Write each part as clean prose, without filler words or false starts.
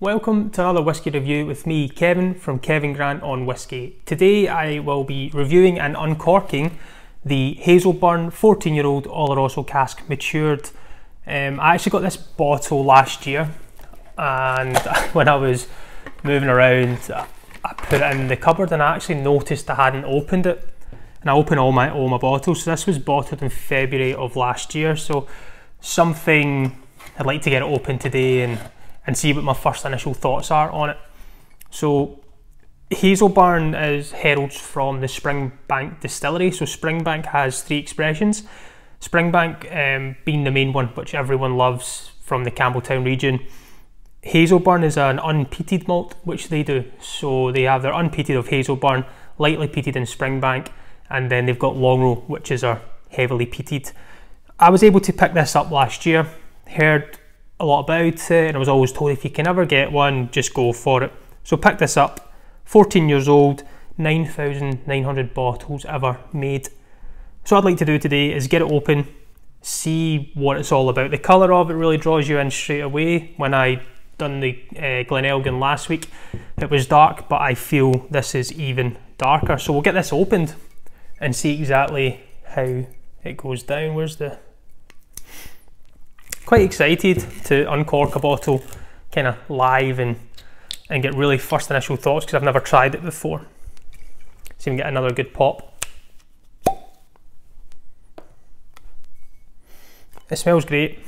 Welcome to another whisky review with me, Kevin, from Kevin Grant on Whisky. Today I will be reviewing and uncorking the Hazelburn 14-year-old Oloroso cask matured. I actually got this bottle last year, and when I was moving around I put it in the cupboard and I actually noticed I hadn't opened it. And I open all my bottles, so this was bottled in February of last year, so something I'd like to get it open today and see what my first initial thoughts are on it. So Hazelburn is heralds from the Springbank distillery. So Springbank has three expressions. Springbank being the main one, which everyone loves from the Campbelltown region. Hazelburn is an unpeated malt, which they do. So they have their unpeated of Hazelburn, lightly peated in Springbank, and then they've got Long Row, which is our heavily peated. I was able to pick this up last year, heard a lot about it, and I was always told if you can ever get one, just go for it. So pick this up, 14 years old, 9,900 bottles ever made. So what I'd like to do today is get it open, see what it's all about. The colour of it really draws you in straight away. When I done the Glenelgan last week, it was dark, but I feel this is even darker. So we'll get this opened and see exactly how it goes down. Where's the... Quite excited to uncork a bottle kind of live and get really first initial thoughts, because I've never tried it before. See if we can get another good pop. It smells great.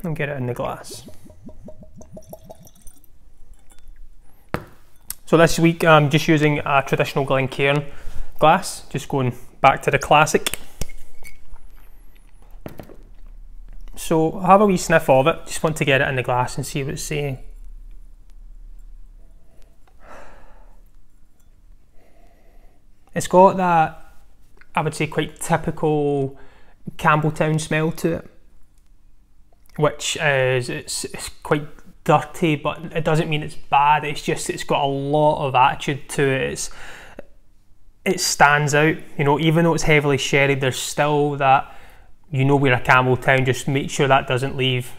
And get it in the glass. So this week I'm just using a traditional Glencairn glass, just going back to the classic. So I'll have a wee sniff of it, just want to get it in the glass and see what it's saying. It's got that, I would say, quite typical Campbelltown smell to it, which is, it's quite dirty, but it doesn't mean it's bad, it's just, it's got a lot of attitude to it. It stands out, you know, even though it's heavily sherried, there's still that, you know, we're a Campbelltown, just make sure that doesn't leave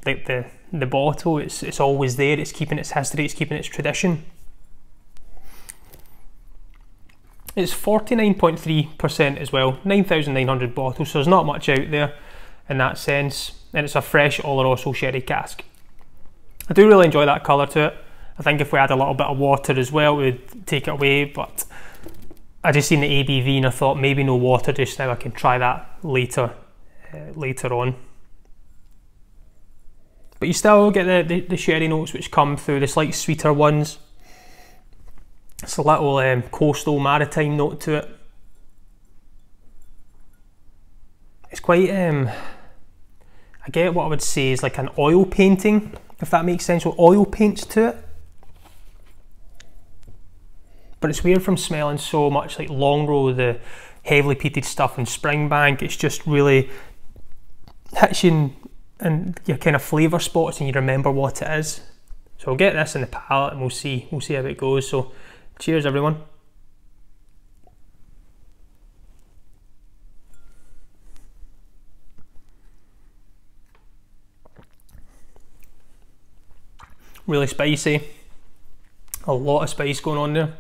like the bottle. It's always there, it's keeping its history, it's keeping its tradition. It's 49.3% as well, 9,900 bottles, so there's not much out there in that sense, and it's a fresh Oloroso sherry cask. I do really enjoy that colour to it. I think if we had a little bit of water as well, it would take it away, but I just seen the ABV and I thought maybe no water just now, I can try that later on. But you still get the sherry notes which come through, the slight sweeter ones. It's a little coastal maritime note to it. It's quite, I get what I would say is like an oil painting, if that makes sense, with oil paints to it. But it's weird from smelling so much like Long Row, the heavily peated stuff in Springbank. It's just really hits you in your kind of flavour spots and you remember what it is. So I'll get this in the palate and we'll see how it goes. So cheers everyone. Really spicy, a lot of spice going on there.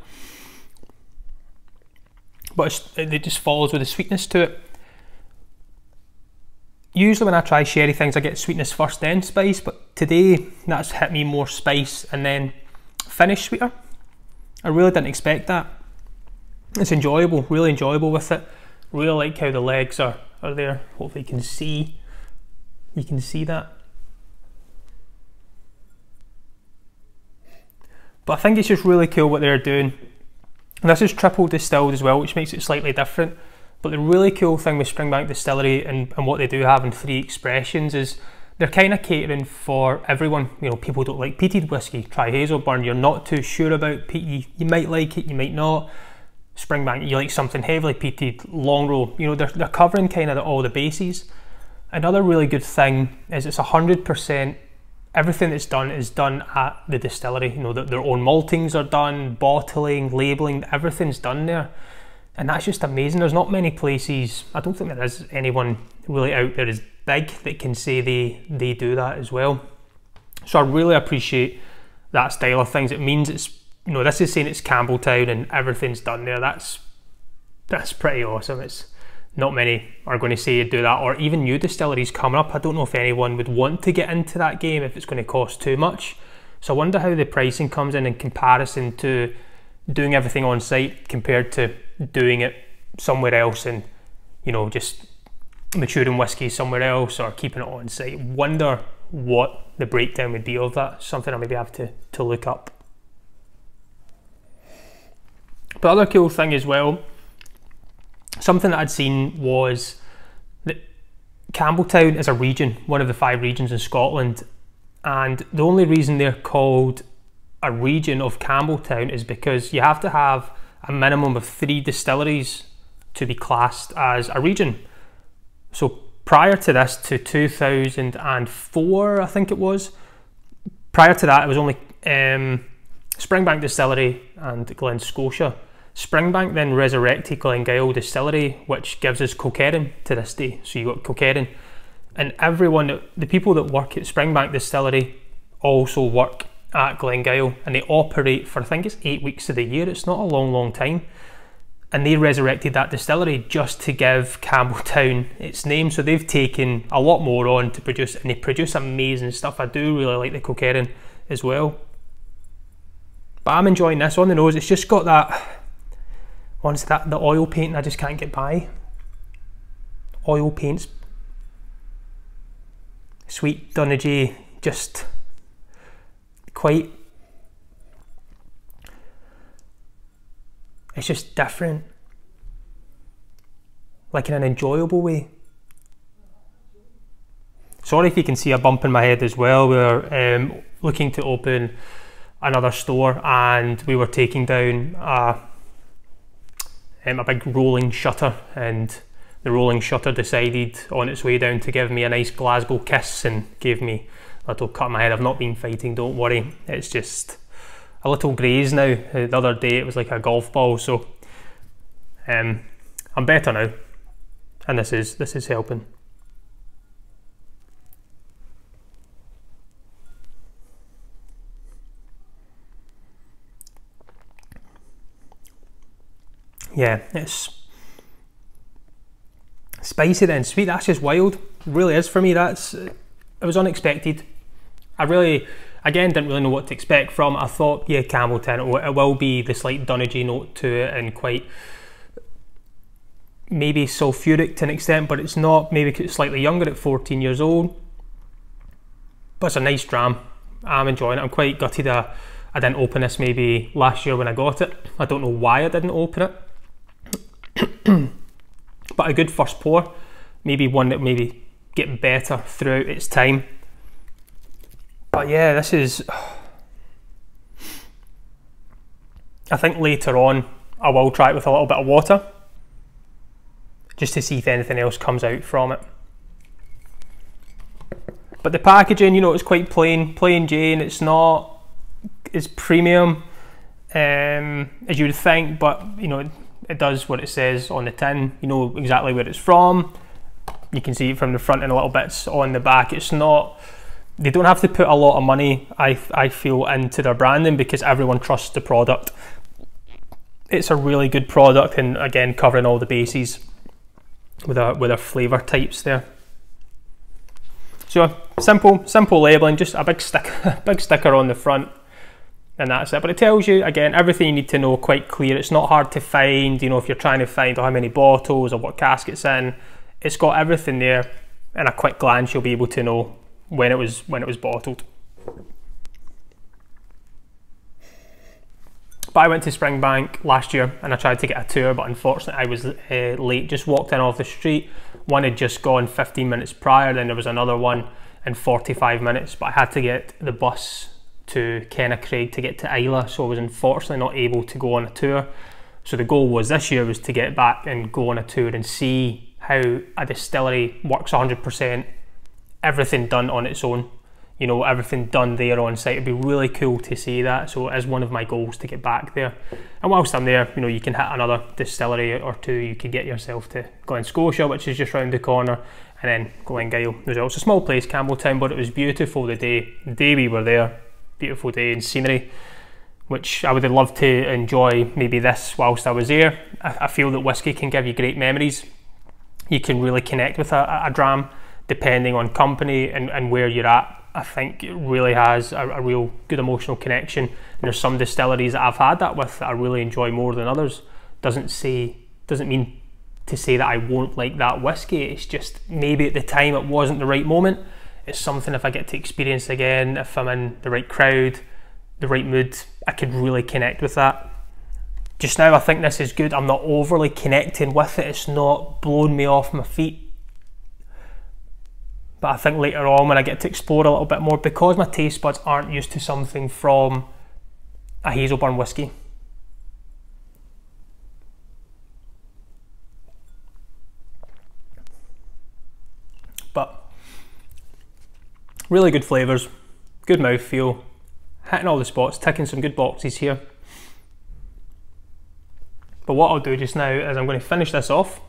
But it just follows with the sweetness to it. Usually when I try sherry things I get sweetness first then spice, but today that's hit me more spice and then finish sweeter. I really didn't expect that. It's enjoyable, really enjoyable with it. Really like how the legs are there. Hopefully you can see that. But I think it's just really cool what they're doing. And this is triple distilled as well, which makes it slightly different. But the really cool thing with Springbank Distillery and what they do have in three expressions is they're kind of catering for everyone. You know, people don't like peated whiskey, try Hazelburn. You're not too sure about peat, you might like it, you might not. Springbank, you like something heavily peated, Long Row. You know, they're covering kind of all the bases. Another really good thing is it's 100%. Everything that's done is done at the distillery. You know, their own maltings are done, bottling, labelling, everything's done there. And that's just amazing. There's not many places, I don't think there is anyone really out there as big that can say they do that as well. So I really appreciate that style of things. It means it's, you know, this is saying it's Campbelltown and everything's done there. That's pretty awesome. It's not many are going to say do that, or even new distilleries coming up. I don't know if anyone would want to get into that game if it's going to cost too much. So I wonder how the pricing comes in comparison to doing everything on site compared to doing it somewhere else and, you know, just maturing whiskey somewhere else or keeping it on site. Wonder what the breakdown would be of that. Something I maybe have to look up. But other cool thing as well, something that I'd seen was that Campbelltown is a region, one of the 5 regions in Scotland, and the only reason they're called a region of Campbelltown is because you have to have a minimum of 3 distilleries to be classed as a region. So prior to this, to 2004 I think it was, prior to that it was only Springbank Distillery and Glen Scotia. Springbank then resurrected Glengyle Distillery, which gives us Kilkerran to this day. So you got Kilkerran, and everyone, the people that work at Springbank Distillery also work at Glengyle, and they operate for, I think it's 8 weeks of the year. It's not a long time. And they resurrected that distillery just to give Campbelltown its name. So they've taken a lot more on to produce, and they produce amazing stuff. I do really like the Kilkerran as well. But I'm enjoying this. On the nose, it's just got that, once that, the oil paint I just can't get by. Oil paints, sweet Dunajay, just quite, it's just different, like in an enjoyable way. Sorry if you can see a bump in my head as well. We're looking to open another store, and we were taking down a big rolling shutter, and the rolling shutter decided on its way down to give me a nice Glasgow kiss and gave me a little cut in my head. I've not been fighting, don't worry. It's just a little graze now. The other day it was like a golf ball, so I'm better now, and this is helping. Yeah, it's spicy then sweet. That's just wild. It really is for me. It was unexpected. I really, again, didn't really know what to expect from it. I thought, yeah, Campbelltown, it will be the slight Dunajay note to it and quite maybe sulphuric to an extent, but it's not. Maybe it's slightly younger at 14 years old. But it's a nice dram. I'm enjoying it. I'm quite gutted I didn't open this maybe last year when I got it. I don't know why I didn't open it. But a good first pour, maybe one that maybe get better throughout its time. But yeah, this is, I think later on I will try it with a little bit of water just to see if anything else comes out from it. But the packaging, you know, it's quite plain Jane. It's not as premium as you would think, but you know, it does what it says on the tin. You know exactly where it's from. You can see it from the front and a little bits on the back. It's not, they don't have to put a lot of money, I feel, into their branding, because everyone trusts the product. It's a really good product, and again, covering all the bases with our flavour types there. So simple labelling, just a big sticker on the front, and that's it. But it tells you, again, everything you need to know, quite clear. It's not hard to find, you know, if you're trying to find how many bottles or what cask it's in. It's got everything there. In a quick glance, you'll be able to know when it was bottled. But I went to Springbank last year and I tried to get a tour, but unfortunately I was late. Just walked in off the street. One had just gone 15 minutes prior, then there was another one in 45 minutes, but I had to get the bus to Kennacraig to get to Isla, so I was unfortunately not able to go on a tour. So the goal was this year was to get back and go on a tour and see how a distillery works 100%, everything done on its own. you know, everything done there on site. It'd be really cool to see that. So it is one of my goals to get back there. And whilst I'm there, you know, you can hit another distillery or two. You could get yourself to Glen Scotia, which is just round the corner, and then Glengyle as well. It's a small place, Campbelltown, but it was beautiful the day we were there. Beautiful day and scenery, which I would have loved to enjoy maybe this whilst I was there. I feel that whiskey can give you great memories. You can really connect with a dram depending on company and where you're at. I think it really has a real good emotional connection. And there's some distilleries that I've had that with that I really enjoy more than others. Doesn't mean to say that I won't like that whiskey. It's just maybe at the time it wasn't the right moment. It's something if I get to experience again, if I'm in the right crowd, the right mood, I could really connect with that. Just now I think this is good. I'm not overly connecting with it. It's not blowing me off my feet. But I think later on when I get to explore a little bit more, because my taste buds aren't used to something from a Hazelburn whiskey. But really good flavours, good mouthfeel, hitting all the spots, ticking some good boxes here. But what I'll do just now is I'm going to finish this off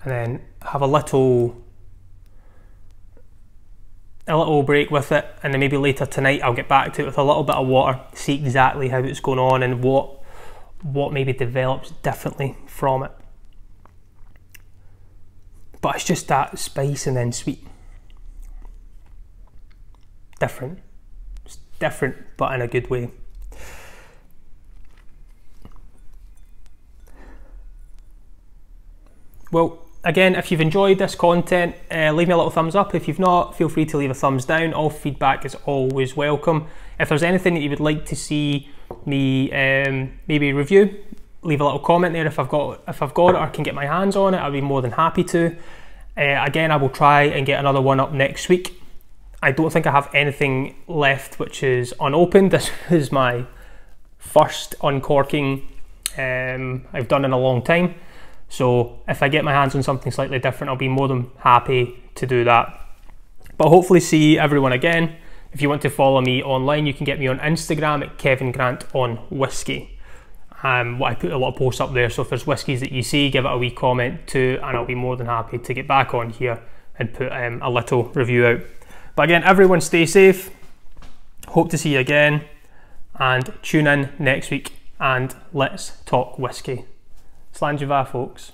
and then have a little break with it, and then maybe later tonight I'll get back to it with a little bit of water, see exactly how it's going on and what maybe develops differently from it. But it's just that spice and then sweet. Different. It's different, but in a good way. Well, again, if you've enjoyed this content, leave me a little thumbs up. If you've not, feel free to leave a thumbs down. All feedback is always welcome. If there's anything that you would like to see me maybe review, leave a little comment there. If I've got it or can get my hands on it, I'll be more than happy to. Again, I will try and get another one up next week. I don't think I have anything left which is unopened. This is my first uncorking I've done in a long time. So if I get my hands on something slightly different, I'll be more than happy to do that. But hopefully see everyone again. If you want to follow me online, you can get me on Instagram at Kevin Grant on Whiskey. I put a lot of posts up there, so if there's whiskies that you see, give it a wee comment too, and I'll be more than happy to get back on here and put a little review out. But again, everyone stay safe. Hope to see you again, and tune in next week and let's talk whiskey. Slán folks.